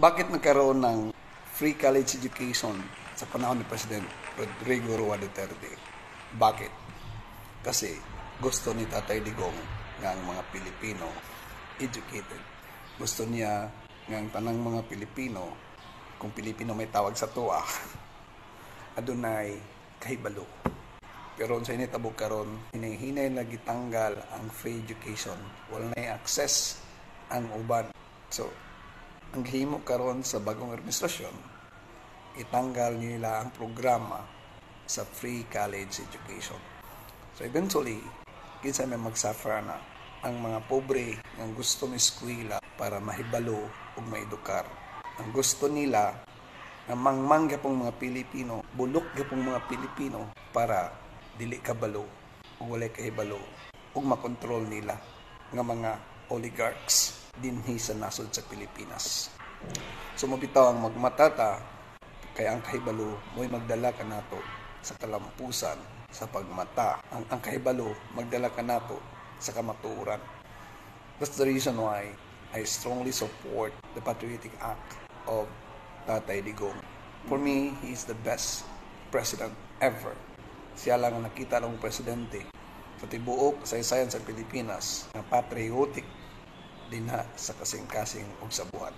Bakit nagkaroon ng free college education sa panahon ni President Rodrigo Roa Duterte? Bakit? Kasi gusto ni Tatay Digong nga ang mga Pilipino educated. Gusto niya nga ang tanang mga Pilipino, kung Pilipino may tawag sa tuwa, adunay kahibalo. Pero sa initabog karon, hinay-hinay na gitanggal ang free education. Wala na access ang uban. So, ang gihimo karon sa bagong administrasyon, itanggal nila ang programa sa free college education. So eventually, kinsa may magsuffer na ang mga pobre ang gusto ng eskwela para mahibalo ug maedukar. Ang gusto nila na mangmang gyapong mga Pilipino, bulok gyapong mga Pilipino para dili kabalo ug walay kahibalo ug makontrol nila nga mga oligarchs dinhi sa nasod sa Pilipinas. So mabitaw ang magmatata kaya ang kahibalo mo'y magdala ka nato sa kalampusan sa pagmata. Ang kahibalo magdala ka nato sa kamatuoran. That's the reason why I strongly support the Patriotic Act of Tatay Digong. For me, he is the best president ever. Siya lang ang nakita ng presidente sa tibuok sa isayan sa Pilipinas na patriotic din sa kasing-kasing ug sa buhat.